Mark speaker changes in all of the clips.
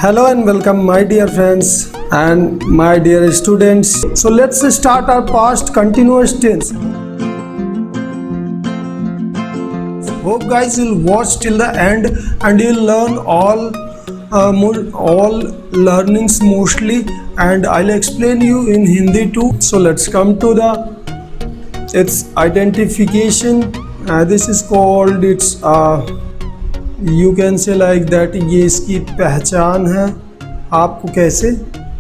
Speaker 1: Hello and welcome my dear friends and my dear students. So let's start our past continuous tense. Hope guys you'll watch till the end and you'll learn all learnings mostly, and I'll explain you in Hindi too. So let's come to its identification. This is called you can say like that, ये इसकी पहचान है, आपको कैसे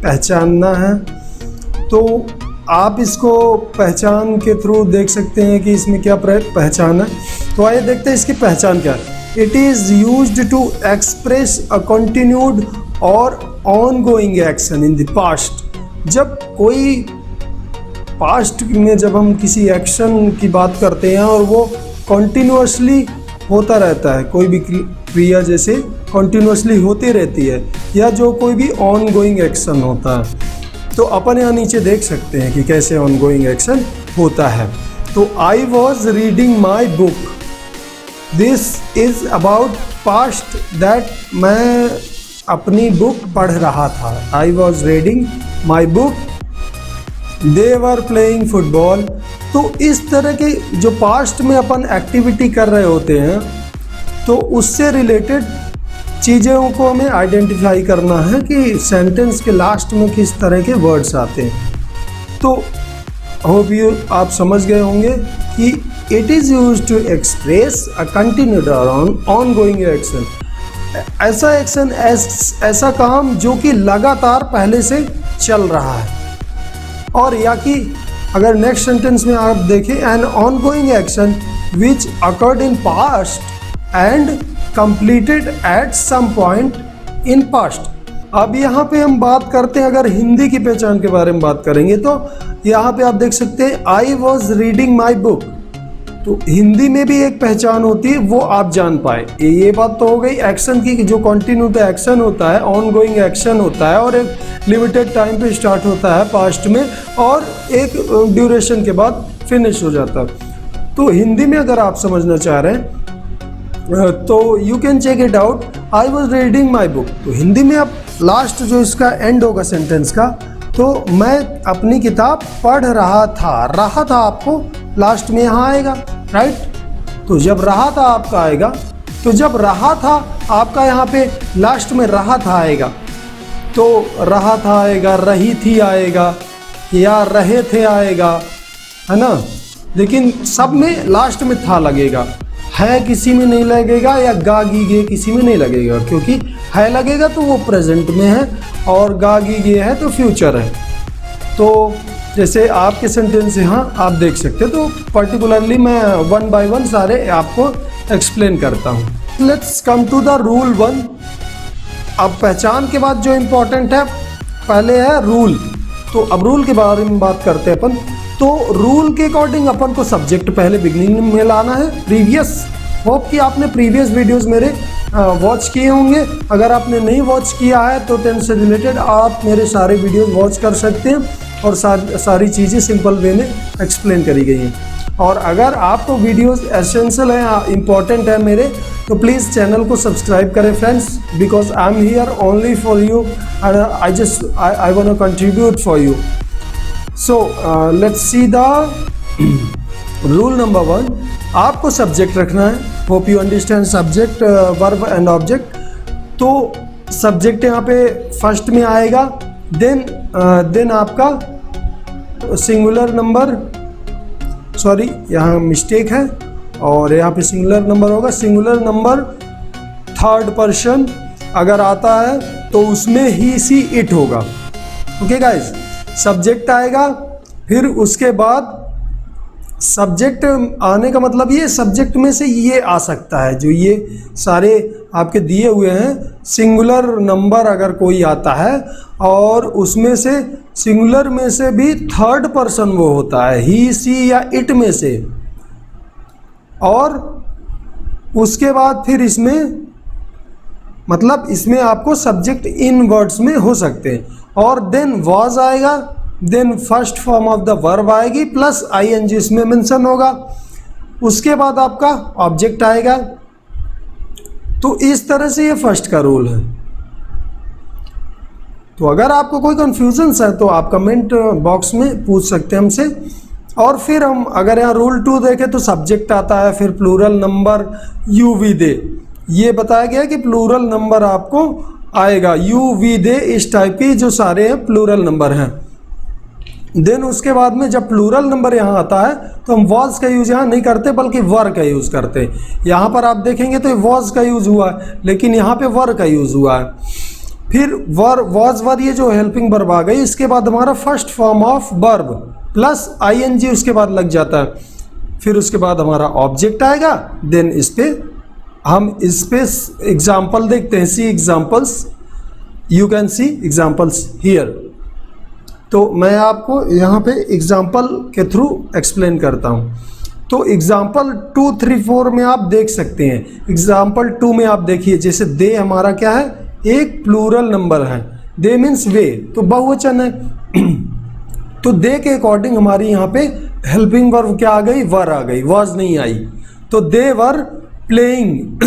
Speaker 1: पहचानना है। तो आप इसको पहचान के थ्रू देख सकते हैं कि इसमें क्या पहचान है। तो आइए देखते हैं इसकी पहचान क्या है। It is used to express a continued और ongoing action in the past. जब कोई पास्ट में जब हम किसी एक्शन की बात करते हैं और वो कंटिन्यूअसली होता रहता है, कोई भी क्रिया जैसे कंटिन्यूअसली होती रहती है, या जो कोई भी ऑन गोइंग एक्शन होता है, तो अपन यहाँ नीचे देख सकते हैं कि कैसे ऑन गोइंग एक्शन होता है। तो I was reading my book, this is about past that मैं अपनी बुक पढ़ रहा था। आई was reading my book, they were playing football. तो इस तरह के जो पास्ट में अपन एक्टिविटी कर रहे होते हैं, तो उससे रिलेटेड चीज़ों को हमें आइडेंटिफाई करना है कि सेंटेंस के लास्ट में किस तरह के वर्ड्स आते हैं। तो होप यू आप समझ गए होंगे कि it is used to express a continued ongoing action. ऐसा एक्शन, ऐसा काम जो कि लगातार पहले से चल रहा है। और या कि अगर नेक्स्ट सेंटेंस में आप देखें, an ongoing action which occurred in past and completed at some point in past. अब यहाँ पे हम बात करते हैं, अगर हिंदी की पहचान के बारे में बात करेंगे तो यहाँ पे आप देख सकते हैं I was reading my book. तो हिंदी में भी एक पहचान होती है, वो आप जान पाए। ये बात तो हो गई एक्शन की, जो कंटिन्यू पे एक्शन होता है, ऑन गोइंग एक्शन होता है और एक लिमिटेड टाइम पे स्टार्ट होता है पास्ट में और एक ड्यूरेशन के बाद फिनिश हो जाता है। तो हिंदी में अगर आप समझना चाह रहे हैं तो you can check it out, I was reading my book. तो हिंदी में आप लास्ट जो इसका एंड होगा सेंटेंस का, तो मैं अपनी किताब पढ़ रहा था आपको लास्ट में यहाँ आएगा, राइट। तो जब रहा था आपका आएगा, तो जब रहा था आपका यहाँ पे लास्ट में रहा था आएगा, तो रहा था आएगा, रही थी आएगा, या रहे थे आएगा, है ना। लेकिन सब में लास्ट में था लगेगा, है किसी में नहीं लगेगा, या गा गी गे किसी में नहीं लगेगा, क्योंकि है लगेगा तो वो प्रेजेंट में है और गा गी गे है तो फ्यूचर है। तो जैसे आपके सेंटेंस यहाँ आप देख सकते हो, तो पर्टिकुलरली मैं वन बाय वन सारे आपको एक्सप्लेन करता हूँ। Let's come to the rule 1। अब पहचान के बाद जो इम्पोर्टेंट है पहले है रूल। तो अब रूल के बारे में बात करते हैं अपन। तो रूल के अकॉर्डिंग अपन को सब्जेक्ट पहले बिगनिंग में लाना है। प्रीवियस, होप कि आपने प्रीवियस वीडियोस मेरे वॉच किए होंगे। अगर आपने नहीं वॉच किया है तो टेंस से रिलेटेड आप मेरे सारे वीडियोस वॉच कर सकते हैं, और सारी चीज़ें सिंपल वे में एक्सप्लेन करी गई हैं। और अगर आपको वीडियोस एसेंशियल हैं, इम्पॉर्टेंट है मेरे, तो प्लीज़ चैनल को सब्सक्राइब करें friends, because I am here only for you and I want to contribute for you. So let's see the rule number 1। आपको सब्जेक्ट रखना है। Hope you understand subject, verb and object. तो subject यहाँ पे first में आएगा, then आपका singular number, sorry यहाँ मिस्टेक है, और यहाँ पे सिंगुलर नंबर होगा। सिंगुलर नंबर थर्ड पर्सन अगर आता है तो उसमें ही सी इट होगा। ओके गाइज, सब्जेक्ट आएगा, फिर उसके बाद सब्जेक्ट आने का मतलब ये सब्जेक्ट में से ये आ सकता है, जो ये सारे आपके दिए हुए हैं। सिंगुलर नंबर अगर कोई आता है और उसमें से सिंगुलर में से भी थर्ड पर्सन वो होता है, ही सी या इट में से, और उसके बाद फिर इसमें मतलब इसमें आपको सब्जेक्ट इन वर्ड्स में हो सकते हैं। और देन वॉज आएगा, then first form of the verb आएगी प्लस आईएनजी इसमें मेंशन होगा। उसके बाद आपका ऑब्जेक्ट आएगा। तो इस तरह से ये फर्स्ट का रूल है। तो अगर आपको कोई कन्फ्यूजन है तो आप कमेंट बॉक्स में पूछ सकते हैं हमसे। और फिर हम अगर यहाँ रूल 2 देखें तो सब्जेक्ट आता है, फिर प्लूरल नंबर यू वी दे, ये बताया गया कि प्लूरल नंबर आपको आएगा यू वी दे, इस टाइप के जो सारे हैं प्लूरल नंबर हैं। देन उसके बाद में जब प्लूरल नंबर यहाँ आता है तो हम वॉज का यूज़ यहाँ नहीं करते बल्कि वर का यूज़ करते हैं। यहाँ पर आप देखेंगे तो वॉज का यूज़ हुआ है, लेकिन यहाँ पे वर का यूज़ हुआ है। फिर वर, वॉज, वर, ये जो हेल्पिंग वर्ब आ गई, इसके बाद हमारा first form of verb plus ING उसके बाद लग जाता है। फिर उसके बाद हमारा ऑब्जेक्ट आएगा। देन इस पे हम इस पे एग्जाम्पल देखते हैं, see examples, you can see examples here. तो मैं आपको यहाँ पे एग्जाम्पल के थ्रू एक्सप्लेन करता हूँ। तो एग्जाम्पल 2, 3, 4 में आप देख सकते हैं। एग्जाम्पल 2 में आप देखिए, जैसे दे हमारा क्या है, एक प्लूरल नंबर है। दे मीन्स वे, तो बहुवचन है। तो दे के अकॉर्डिंग हमारी यहाँ पे हेल्पिंग वर्ब क्या आ गई, वर आ गई, वॉज नहीं आई। तो दे वर प्लेइंग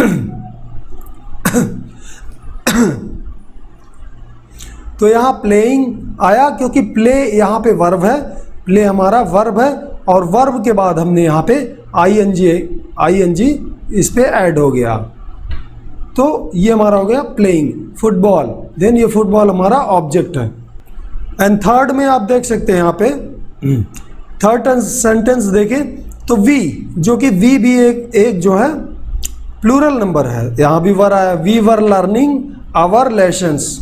Speaker 1: तो यहाँ प्लेइंग आया क्योंकि प्ले यहाँ पे वर्ब है, प्ले हमारा वर्ब है, और वर्ब के बाद हमने यहाँ पे आईएनजी इस पे ऐड हो गया, तो ये हमारा हो गया प्लेइंग, फुटबॉल। देन ये फुटबॉल हमारा ऑब्जेक्ट है। एंड थर्ड में आप देख सकते हैं यहाँ पे थर्ड सेंटेंस देखें तो वी, जो कि वी भी एक जो है प्लूरल नंबर है, यहाँ भी वर आया, we were learning our lessons.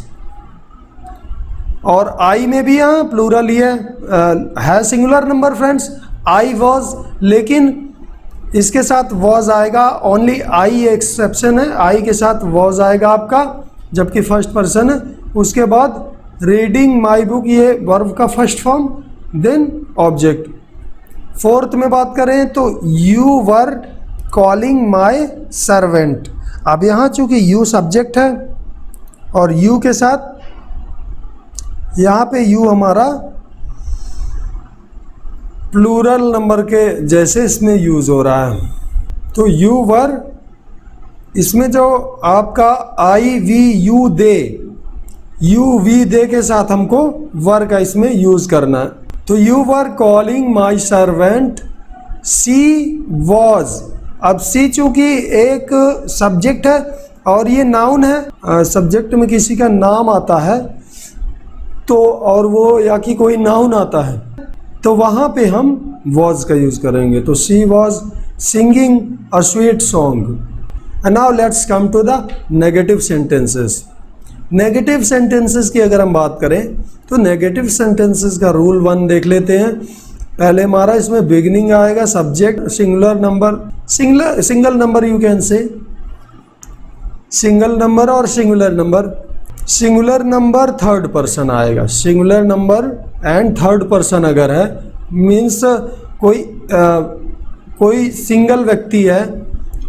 Speaker 1: और आई में भी यहाँ प्लूरल ही है singular number friends, I was, लेकिन इसके साथ वॉज आएगा ओनली, आई एक्सेप्शन है, आई के साथ वॉज आएगा आपका, जबकि फर्स्ट पर्सन है। उसके बाद रीडिंग माई बुक, ये वर्ब का first form, then object. Fourth में बात करें तो you were calling my servant. अब यहाँ चूंकि यू सब्जेक्ट है और यू के साथ यहाँ पे यू हमारा प्लूरल नंबर के जैसे इसमें यूज़ हो रहा है, तो यू वर, इसमें जो आपका I we you they, you we they के साथ हमको वर का इसमें यूज़ करना है। तो you were calling my servant, she was. अब सी चूँकि एक सब्जेक्ट है और ये नाउन है, सब्जेक्ट में किसी का नाम आता है तो, और वो या कि कोई नाउन आता है तो वहाँ पे हम वॉज का यूज़ करेंगे। तो she was singing a sweet song. And now let's come to the negative sentences. Negative sentences की अगर हम बात करें तो नेगेटिव सेंटेंसेस का रूल 1 देख लेते हैं। पहले हमारा इसमें बिगिनिंग आएगा subject, singular number, single number, you can say single number और singular number. Singular number third person आएगा, singular number and third person अगर है, मीन्स कोई सिंगल व्यक्ति है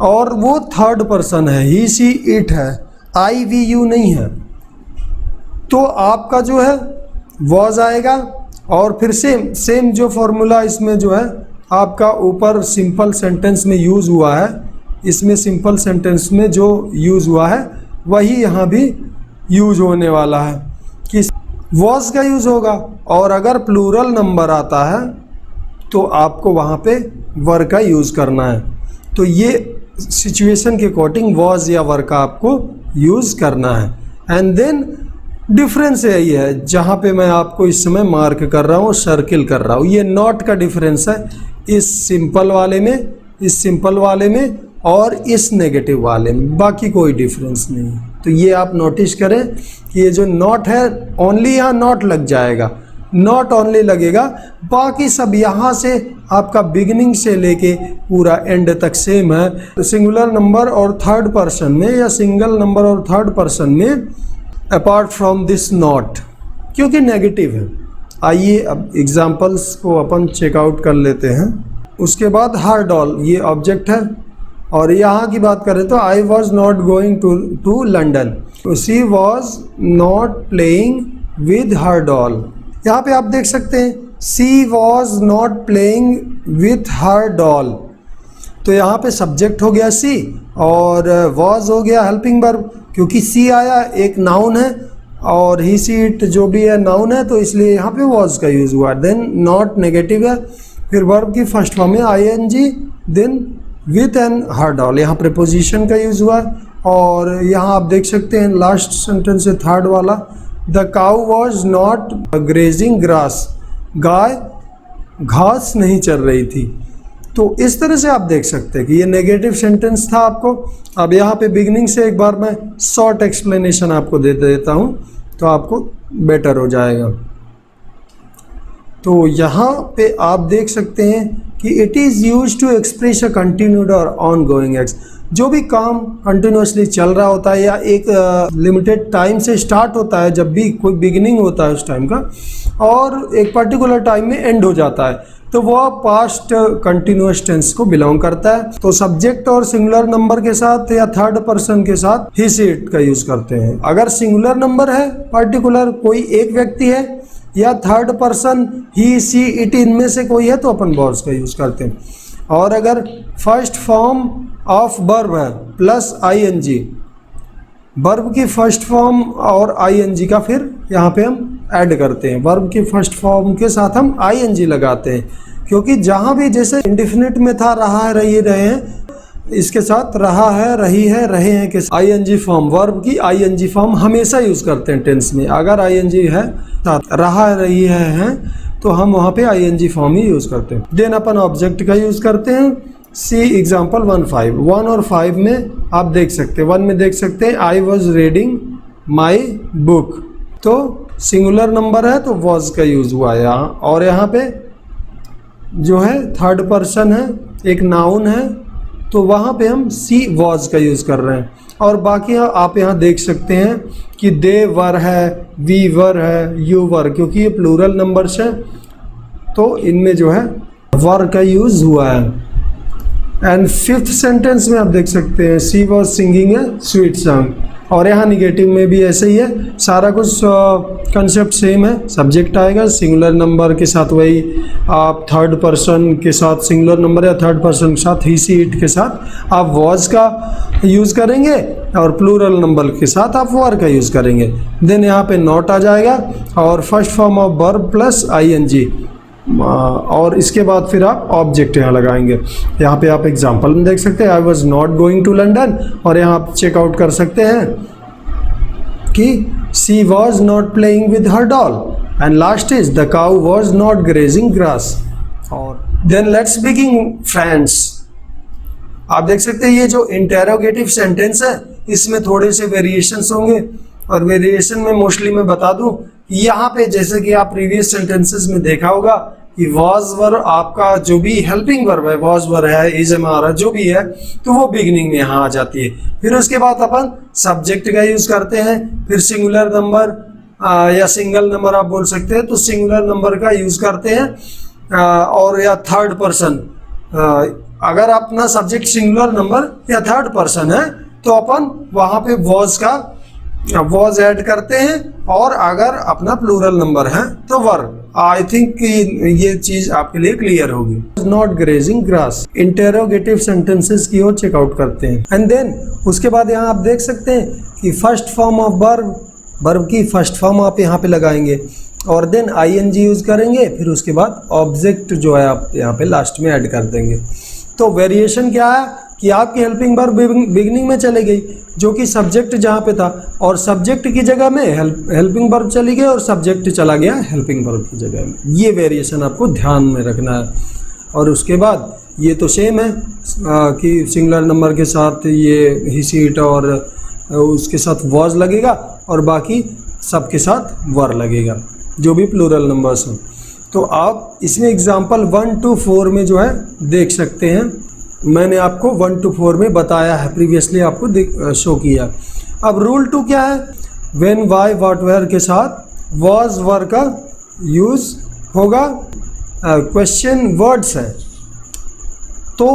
Speaker 1: और वो थर्ड पर्सन है, ही सी इट है, आई वी यू नहीं है, तो आपका जो है वॉज आएगा। और फिर सेम जो फॉर्मूला इसमें जो है आपका ऊपर सिंपल सेंटेंस में यूज़ हुआ है, इसमें सिंपल सेंटेंस में जो यूज़ हुआ है वही यहाँ भी यूज़ होने वाला है कि वॉज का यूज़ होगा। और अगर प्लूरल नंबर आता है तो आपको वहाँ पे वर का यूज़ करना है। तो ये सिचुएशन के अकॉर्डिंग वॉज या वर का आपको यूज़ करना है। एंड देन डिफरेंस यही है जहाँ पे मैं आपको इस समय मार्क कर रहा हूँ, सर्किल कर रहा हूँ, ये नॉट का डिफरेंस है इस सिंपल वाले में, इस सिंपल वाले में और इस नेगेटिव वाले में, बाकी कोई डिफरेंस नहीं। तो ये आप नोटिस करें कि ये जो नॉट है ओनली यहाँ नॉट लग जाएगा, नॉट ओनली लगेगा, बाकी सब यहाँ से आपका बिगिनिंग से लेके पूरा एंड तक सेम है। तो सिंगुलर नंबर और थर्ड पर्सन में या सिंगल नंबर और थर्ड पर्सन में अपार्ट फ्रॉम दिस नॉट, क्योंकि नेगेटिव है। आइए अब एग्जांपल्स को अपन चेकआउट कर लेते हैं। उसके बाद हर डॉल, ये ऑब्जेक्ट है और यहाँ की बात करें तो I was not going to London, she was not playing with her doll. यहाँ पे आप देख सकते हैं she was not playing with her doll, तो यहाँ पे सब्जेक्ट हो गया सी और वॉज हो गया हेल्पिंग वर्ब, क्योंकि सी आया एक नाउन है और ही सी इट जो भी है नाउन है, तो इसलिए यहाँ पे वॉज का यूज़ हुआ। देन नॉट नेगेटिव है, फिर वर्ब की फर्स्ट फॉर्म है ING, then with an heard all, यहाँ प्रीपोजिशन का यूज़ हुआ है। और यहाँ आप देख सकते हैं लास्ट सेंटेंस है थर्ड वाला, the cow was not grazing grass, गाय घास नहीं चर रही थी। तो इस तरह से आप देख सकते हैं कि ये नेगेटिव सेंटेंस था आपको। अब यहाँ पे बिगनिंग से एक बार मैं शॉर्ट एक्सप्लेनेशन आपको दे देता हूँ तो आपको बेटर हो जाएगा। तो यहाँ पे आप देख सकते हैं कि it is use to express a continued और ऑन गोइंग एक्स, जो भी काम कंटिन्यूसली चल रहा होता है या एक लिमिटेड टाइम से स्टार्ट होता है, जब भी कोई बिगिनिंग होता है उस टाइम का, और एक पर्टिकुलर टाइम में एंड हो जाता है, तो वह पास्ट कंटिन्यूअस टेंस को बिलोंग करता है। तो सब्जेक्ट और सिंगुलर नंबर के साथ या थर्ड पर्सन के साथ ही सी इट का यूज़ करते हैं। अगर सिंगुलर नंबर है, पर्टिकुलर कोई एक व्यक्ति है, या third person he see it इनमें से कोई है, तो अपन वॉज का यूज़ करते हैं। और अगर फर्स्ट फॉर्म ऑफ वर्ब है प्लस आईएनजी, वर्ब की फर्स्ट फॉर्म और आईएनजी का फिर यहाँ पे हम ऐड करते हैं। वर्ब की फर्स्ट फॉर्म के साथ हम आईएनजी लगाते हैं, क्योंकि जहाँ भी जैसे इंडिफिनिट में था रहा है, रही, रहे हैं, इसके साथ रहा है, रही है, रहे हैं के आईएनजी फॉर्म, वर्ब की आईएनजी फॉर्म हमेशा यूज़ करते हैं टेंस में। अगर आईएनजी है साथ रहा है, रही है, तो हम वहाँ पे आईएनजी फॉर्म ही यूज़ करते हैं। देन अपन ऑब्जेक्ट का यूज़ करते हैं। सी एग्जाम्पल 1 और 5 में आप देख सकते हैं। 1 में देख सकते हैं I was reading my book, तो सिंगुलर नंबर है तो वॉज का यूज़ हुआ है यहाँ। और यहाँ पे जो है थर्ड पर्सन है, एक नाउन है, तो वहाँ पे हम सी वॉज का यूज़ कर रहे हैं। और बाकी आप यहाँ देख सकते हैं कि दे वर है, वी वर है, यू वर, क्योंकि ये प्लूरल नंबर्स हैं तो इनमें जो है वर का यूज़ हुआ है। एंड फिफ्थ सेंटेंस में आप देख सकते हैं she was singing a sweet song, और यहाँ निगेटिव में भी ऐसे ही है, सारा कुछ कंसेप्ट सेम है। सब्जेक्ट आएगा सिंगुलर नंबर के साथ, वही आप थर्ड पर्सन के साथ सिंगुलर नंबर या थर्ड पर्सन के साथ ही सी इट के साथ आप वॉज का यूज़ करेंगे, और प्लूरल नंबर के साथ आप वर का यूज़ करेंगे। देन यहाँ पे नॉट आ जाएगा और first form of verb plus ING, और इसके बाद फिर आप ऑब्जेक्ट यहाँ लगाएंगे। यहाँ पे आप एग्जांपल में देख सकते हैं I was not going to London, और यहाँ आप चेकआउट कर सकते हैं कि she was not playing with her doll, and last is the cow was not grazing grass. और देन लेट्स बिगिन फ्रेंड्स। आप देख सकते हैं ये जो इंटेरोगेटिव सेंटेंस है इसमें थोड़े से वेरिएशंस होंगे, और वेरिएशन में मोस्टली मैं बता दूं, यहाँ पे जैसे कि आप प्रीवियस सेंटेंसेस में देखा होगा कि वॉज वर आपका जो भी हेल्पिंग वर्ब है, वॉज वर है, इज हमारा जो भी है, तो वो बिगिनिंग में यहाँ आ जाती है। फिर उसके बाद अपन सब्जेक्ट का यूज करते हैं, फिर सिंगुलर नंबर या सिंगल नंबर आप बोल सकते हैं, तो सिंगुलर नंबर का यूज करते हैं, और या थर्ड पर्सन, अगर अपना सब्जेक्ट सिंगुलर नंबर या थर्ड पर्सन है तो अपन वहाँ पे वॉज ऐड करते हैं, और अगर अपना प्लूरल नंबर है तो वर। आई थिंक ये चीज आपके लिए क्लियर होगी। Not grazing grass, interrogative sentences की ओर चेकआउट करते हैं। एंड देन उसके बाद यहाँ आप देख सकते हैं कि फर्स्ट फॉर्म ऑफ वर्ब की फर्स्ट फॉर्म आप यहाँ पे लगाएंगे, और देन आईएनजी यूज करेंगे, फिर उसके बाद ऑब्जेक्ट जो है आप यहाँ पे लास्ट में ऐड कर देंगे। तो वेरिएशन क्या है कि आपकी हेल्पिंग वर्ब बिगिनिंग में चली गई, जो कि सब्जेक्ट जहाँ पे था, और सब्जेक्ट की जगह में हेल्पिंग वर्ब चली गई, और सब्जेक्ट चला गया हेल्पिंग वर्ब की जगह में। ये वेरिएशन आपको ध्यान में रखना है। और उसके बाद ये तो सेम है कि सिंगुलर नंबर के साथ ये ही सी इट और उसके साथ वॉज लगेगा, और बाकी सबके साथ वर लगेगा, जो भी प्लूरल नंबर्स हों। तो आप इसमें एग्जाम्पल 1 to 4 में जो है देख सकते हैं, मैंने आपको 1 to 4 में बताया है, प्रीवियसली आपको शो किया। अब रूल 2 क्या है, व्हेन वाई व्हाट वेयर के साथ वॉज वर का यूज होगा। क्वेश्चन वर्ड्स हैं तो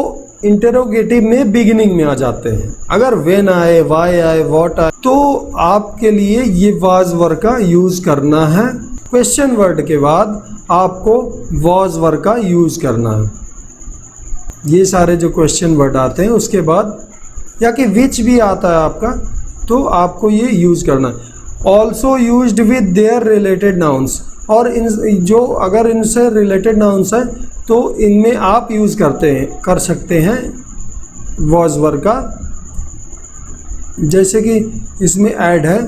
Speaker 1: इंटरोगेटिव में बिगिनिंग में आ जाते हैं। अगर व्हेन आए, वाई आए, व्हाट आए, तो आपके लिए ये वॉज वर का यूज करना है। क्वेश्चन वर्ड के बाद आपको वॉज वर का यूज करना है। ये सारे जो क्वेश्चन वर्ड आते हैं उसके बाद, या कि विच भी आता है आपका, तो आपको ये यूज करना है। Also used with their related nouns, और इन जो अगर इनसे रिलेटेड नाउन्स हैं तो इनमें आप यूज़ कर सकते हैं वॉज वर्ब का। जैसे कि इसमें ऐड है,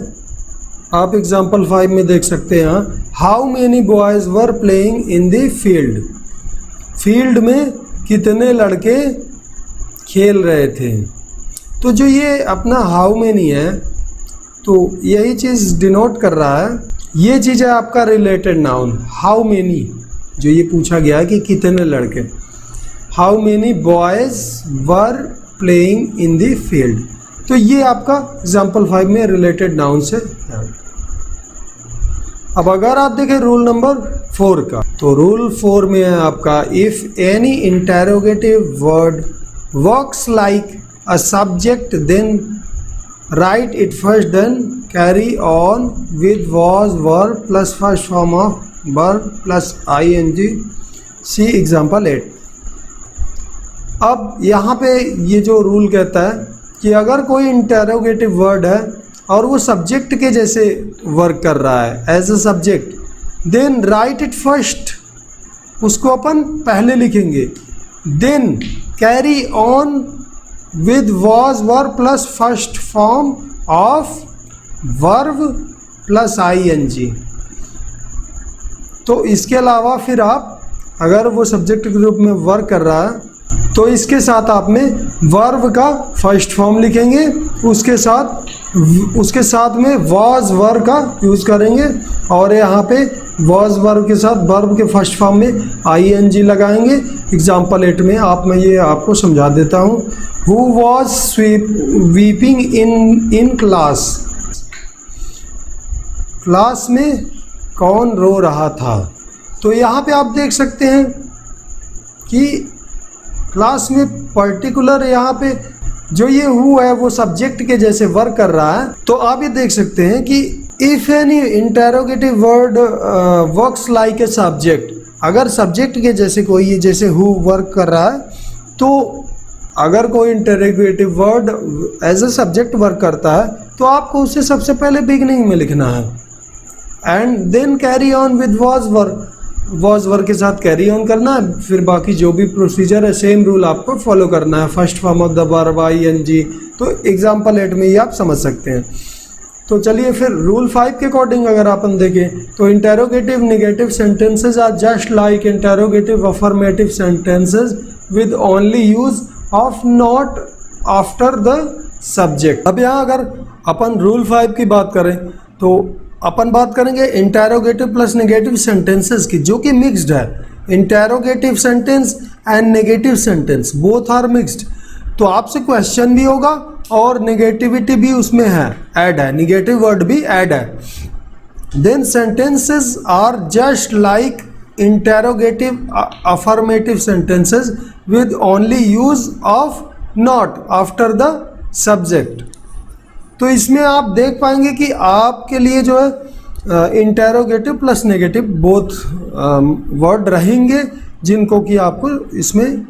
Speaker 1: आप एग्जाम्पल 5 में देख सकते हैं, how many boys were playing in the field. Field में कितने लड़के खेल रहे थे। तो जो ये अपना हाउ मेनी है, तो यही चीज़ डिनोट कर रहा है, ये चीज़ है आपका रिलेटेड नाउन। हाउ मेनी जो ये पूछा गया है कि कितने लड़के, how many boys were playing in the field, तो ये आपका एग्जाम्पल 5 में रिलेटेड नाउन से है। अब अगर आप देखें रूल नंबर 4 का, तो रूल 4 में है आपका, if any interrogative word works like a subject then write it first, then carry on with was verb plus first form of verb plus ing, see example 8। अब यहाँ पे ये जो रूल कहता है कि अगर कोई इंटेरोगेटिव वर्ड है और वो सब्जेक्ट के जैसे वर्क कर रहा है as a subject, then write it first, उसको अपन पहले लिखेंगे, then carry on with was verb plus first form of verb plus ing। तो इसके अलावा फिर आप अगर वो सब्जेक्ट के रूप में वर्क कर रहा है तो इसके साथ आप में वर्ब का फर्स्ट फॉर्म लिखेंगे, उसके साथ में वॉज वर्ब का यूज़ करेंगे, और यहाँ पे वॉज वर्ब के साथ वर्ब के फर्स्ट फॉर्म में ing लगाएंगे। एग्जाम्पल 8 में मैं ये आपको समझा देता हूँ। Who was weeping in class, class में कौन रो रहा था। तो यहाँ पे आप देख सकते हैं कि क्लास में पर्टिकुलर यहाँ पे जो ये हु है वो सब्जेक्ट के जैसे वर्क कर रहा है। तो आप ये देख सकते हैं कि if any interrogative word works like a subject, अगर सब्जेक्ट के जैसे कोई जैसे हु वर्क कर रहा है, तो अगर कोई interrogative word as a subject work करता है तो आपको उसे सबसे पहले बिगनिंग में लिखना है, and then carry on with was verb, was verb के साथ कैरी ऑन करना है। फिर बाकी जो भी प्रोसीजर है सेम रूल आपको फॉलो करना है, first form of the verb ing। तो एग्जाम्पल 8 में ही आप समझ सकते हैं। तो चलिए फिर रूल 5 के अकॉर्डिंग अगर अपन देखें तो interrogative negative sentences are just like interrogative affirmative sentences with only use of not after the subject. अब यहाँ अगर अपन रूल 5 की बात करें तो अपन बात करेंगे इंटेरोगेटिव प्लस नेगेटिव सेंटेंसेस की, जो कि मिक्स्ड है। Interrogative sentence and negative sentence both are mixed. तो आपसे क्वेश्चन भी होगा और नेगेटिविटी भी उसमें है, ऐड है, नेगेटिव वर्ड भी ऐड है। Then sentences are just like interrogative affirmative sentences with only use of not after the subject. तो इसमें आप देख पाएंगे कि आपके लिए जो है interrogative plus negative both word रहेंगे, जिनको कि आपको इसमें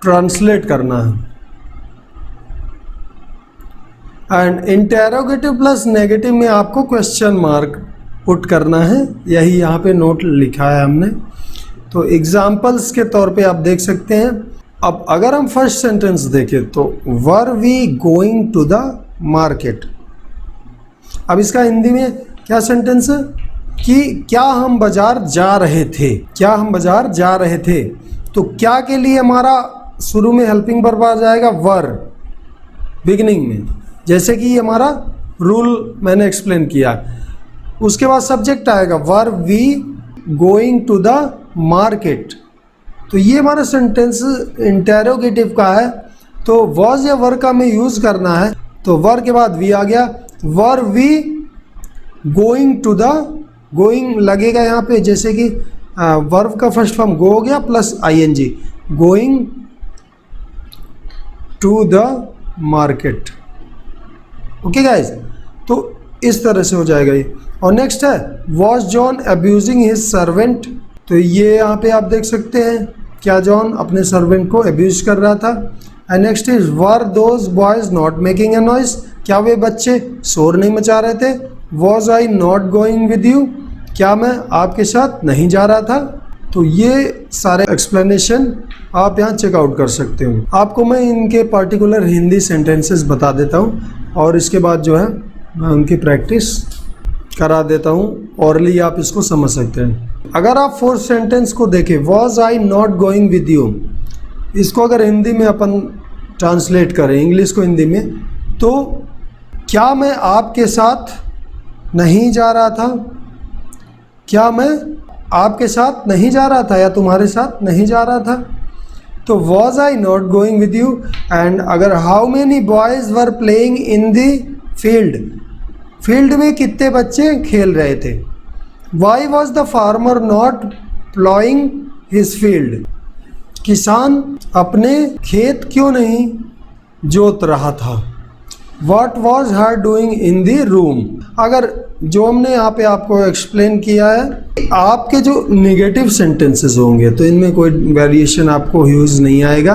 Speaker 1: ट्रांसलेट करना है। एंड इंटेरोगेटिव प्लस नेगेटिव में आपको क्वेश्चन मार्क पुट करना है, यही यहाँ पे नोट लिखा है हमने। तो एग्जाम्पल्स के तौर पे आप देख सकते हैं। अब अगर हम फर्स्ट सेंटेंस देखें तो were we going to the market. अब इसका हिंदी में क्या सेंटेंस है कि क्या हम बाजार जा रहे थे, क्या हम बाजार जा रहे थे। तो क्या के लिए हमारा शुरू में हेल्पिंग वर्ब आ जाएगा वर बिगिनिंग में, जैसे कि हमारा रूल मैंने एक्सप्लेन किया। उसके बाद सब्जेक्ट आएगा were we going to the market. तो ये हमारा सेंटेंस इंटेरोगेटिव का है, तो वॉज या वर का हमें यूज़ करना है। तो वर के बाद वी आ गया, were we going to the, going लगेगा यहाँ पे, जैसे कि वर्ब का फर्स्ट फॉर्म गो हो गया plus ing, going to the market. Okay guys, तो इस तरह से हो जाएगा ये। और नेक्स्ट है was John abusing his servant. तो ये यहाँ पे आप देख सकते हैं क्या जॉन अपने सर्वेंट को अब्यूज कर रहा था। And next is were those boys not making a noise. क्या वे बच्चे शोर नहीं मचा रहे थे। Was I not going with you, क्या मैं आपके साथ नहीं जा रहा था। तो ये सारे एक्सप्लेनेशन आप यहाँ चेकआउट कर सकते हो। आपको मैं इनके पर्टिकुलर हिंदी सेंटेंसेस बता देता हूँ और इसके बाद जो है मैं उनकी प्रैक्टिस करा देता हूँ, ऑरली आप इसको समझ सकते हैं। अगर आप फोर्थ सेंटेंस को देखें, was I not going with you, इसको अगर हिंदी में अपन ट्रांसलेट करें, इंग्लिश को हिंदी में, तो क्या मैं आपके साथ नहीं जा रहा था, क्या मैं आपके साथ नहीं जा रहा था या तुम्हारे साथ नहीं जा रहा था। तो was I not going with you. And अगर how many boys were playing in the field, field में कितने बच्चे खेल रहे थे। Why was the farmer not ploughing his field, किसान अपने खेत क्यों नहीं जोत रहा था। What was her doing in the room, अगर जो हमने यहाँ पे आपको एक्सप्लेन किया है, आपके जो नेगेटिव सेंटेंसेस होंगे तो इनमें कोई वेरिएशन आपको यूज नहीं आएगा।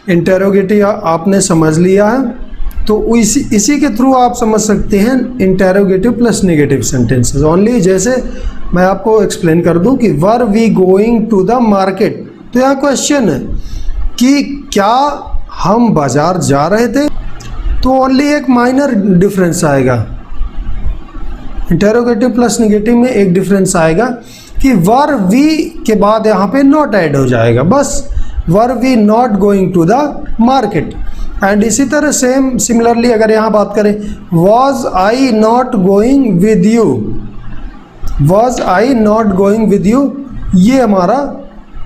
Speaker 1: इंटेरोगेटिव आपने समझ लिया है तो इसी के थ्रू आप समझ सकते हैं interrogative plus negative sentences only. जैसे मैं आपको एक्सप्लेन कर दूं कि were we going to the market, तो यहाँ क्वेश्चन है कि क्या हम बाजार जा रहे थे, तो ओनली एक माइनर डिफरेंस आएगा। इंटेरोगेटिव प्लस नेगेटिव में एक डिफरेंस आएगा कि वर वी के बाद यहाँ पे नॉट ऐड हो जाएगा, बस were we not going to the market. And इसी तरह सेम सिमिलरली अगर यहाँ बात करें, was I not going with you, was I not going with you, ये हमारा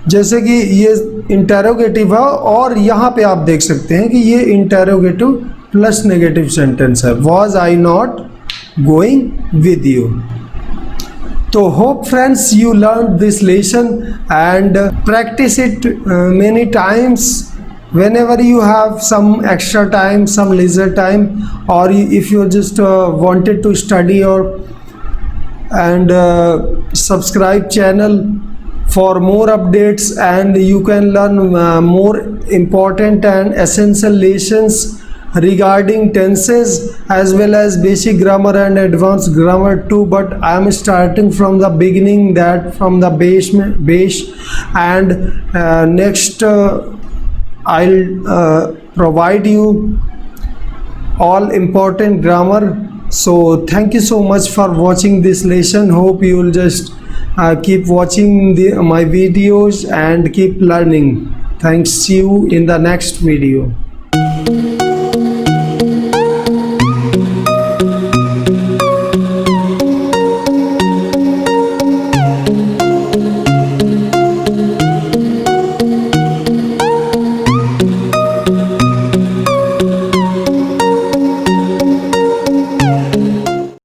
Speaker 1: जैसे कि ये इंटेरोगेटिव है और यहाँ पे आप देख सकते हैं कि ये इंटेरोगेटिव प्लस नेगेटिव सेंटेंस है, was I not going with you. तो hope friends you learn this lesson and practise it many times whenever you have some extra time, some leisure time, or if you just wanted to study or and subscribe channel for more updates, and you can learn more important and essential lessons regarding tenses as well as basic grammar and advanced grammar too. But I am starting from the beginning, that from the base, and next I'll provide you all important grammar. So thank you so much for watching this lesson. Hope you will just keep watching my videos and keep learning. Thanks. See you in the next video.